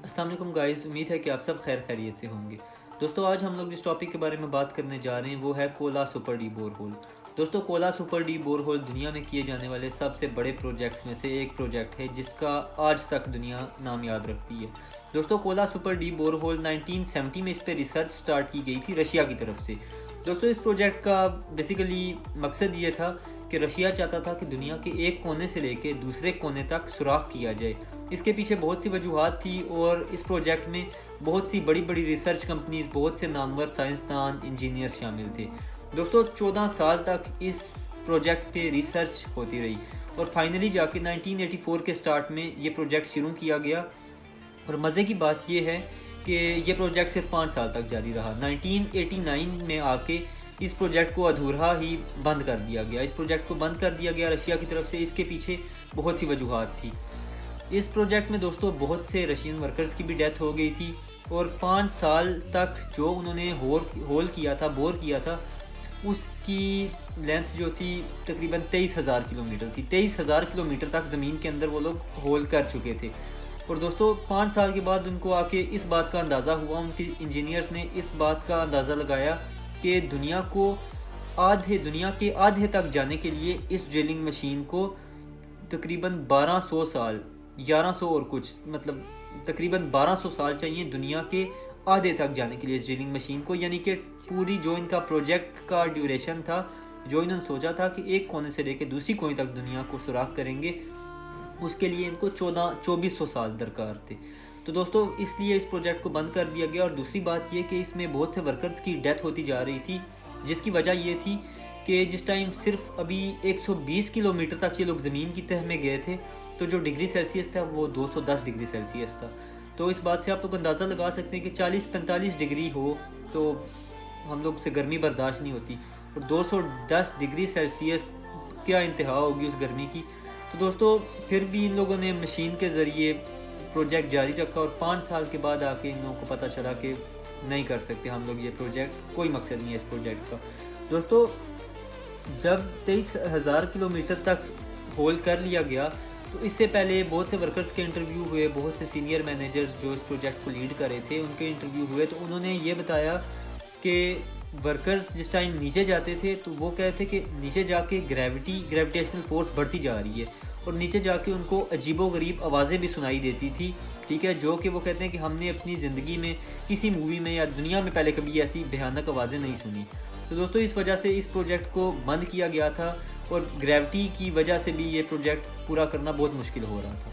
अस्सलाम वालेकुम गाइस, उम्मीद है कि आप सब खैर खैरियत से होंगे। दोस्तों, आज हम लोग जिस टॉपिक के बारे में बात करने जा रहे हैं वो है कोला सुपर डी बोरहोल। दोस्तों, कोला सुपर डी बोरहोल दुनिया में किए जाने वाले सबसे बड़े प्रोजेक्ट्स में से एक प्रोजेक्ट है जिसका आज तक दुनिया नाम याद रखती है। दोस्तों, कोला सुपर डी बोरहोल 1970 में इस पर रिसर्च स्टार्ट की गई थी रशिया की तरफ से। दोस्तों, इस प्रोजेक्ट का बेसिकली मकसद ये था कि रशिया चाहता था कि दुनिया के एक कोने से लेके दूसरे कोने तक सुराख किया जाए। इसके पीछे बहुत सी वजूहात थी और इस प्रोजेक्ट में बहुत सी बड़ी बड़ी रिसर्च कंपनीज, बहुत से नामवर साइंसदान, इंजीनियर शामिल थे। दोस्तों, 14 साल तक इस प्रोजेक्ट पे रिसर्च होती रही और फाइनली जाके 1984 के स्टार्ट में ये प्रोजेक्ट शुरू किया गया। और मज़े की बात ये है कि ये प्रोजेक्ट सिर्फ 5 साल तक जारी रहा। 1989 में आके इस प्रोजेक्ट को अधूरा ही बंद कर दिया गया। इस प्रोजेक्ट को बंद कर दिया गया रशिया की तरफ से। इसके पीछे बहुत सी वजूहात थी। इस प्रोजेक्ट में दोस्तों बहुत से रशियन वर्कर्स की भी डेथ हो गई थी और 5 साल तक जो उन्होंने बोर किया था, उसकी लेंथ जो थी तकरीबन 23,000 किलोमीटर थी। 23,000 किलोमीटर तक ज़मीन के अंदर वो लोग होल कर चुके थे। और दोस्तों, 5 साल के बाद उनको आके इस बात का अंदाज़ा हुआ, उनके इंजीनियर्स ने इस बात का अंदाज़ा लगाया कि दुनिया के आधे तक जाने के लिए इस ड्रिलिंग मशीन को तकरीबन 1200 साल, 1100 और कुछ, मतलब तकरीबन 1200 साल चाहिए दुनिया के आधे तक जाने के लिए इस ड्रिलिंग मशीन को। यानी कि पूरी जो इनका प्रोजेक्ट का ड्यूरेशन था, जो इन्होंने सोचा था कि एक कोने से लेकर दूसरी कोने तक दुनिया को सुराख करेंगे, उसके लिए इनको 2400 साल दरकार थे। तो दोस्तों, इसलिए इस प्रोजेक्ट को बंद कर दिया गया। और दूसरी बात ये कि इसमें बहुत से वर्कर्स की डेथ होती जा रही थी, जिसकी वजह ये थी कि जिस टाइम सिर्फ अभी 120 किलोमीटर तक ये लोग ज़मीन की तह में गए थे, तो जो डिग्री सेल्सियस था वो 210 डिग्री सेल्सियस था। तो इस बात से आप लोग अंदाज़ा लगा सकते हैं कि 40-45 डिग्री हो तो हम लोग से गर्मी बर्दाश्त नहीं होती, और 210 डिग्री सेल्सियस क्या इंतहा होगी उस गर्मी की। तो दोस्तों, फिर भी इन लोगों ने मशीन के ज़रिए प्रोजेक्ट जारी रखा और 5 साल के बाद आके इन लोगों को पता चला कि नहीं कर सकते हम लोग ये प्रोजेक्ट, कोई मकसद नहीं है इस प्रोजेक्ट का। दोस्तों, जब 23,000 किलोमीटर तक होल कर लिया गया, तो इससे पहले बहुत से वर्कर्स के इंटरव्यू हुए, बहुत से सीनियर मैनेजर्स जो इस प्रोजेक्ट को लीड कर रहे थे उनके इंटरव्यू हुए। तो उन्होंने ये बताया कि वर्कर्स जिस टाइम नीचे जाते थे तो वो कहते थे कि नीचे जाके ग्रेविटेशनल फोर्स बढ़ती जा रही है, और नीचे जाके उनको अजीबोगरीब आवाज़ें भी सुनाई देती थी, ठीक है, जो कि वो कहते हैं कि हमने अपनी ज़िंदगी में किसी मूवी में या दुनिया में पहले कभी ऐसी भयानक आवाज़ें नहीं सुनी। तो दोस्तों, इस वजह से इस प्रोजेक्ट को बंद किया गया था और ग्रेविटी की वजह से भी ये प्रोजेक्ट पूरा करना बहुत मुश्किल हो रहा था।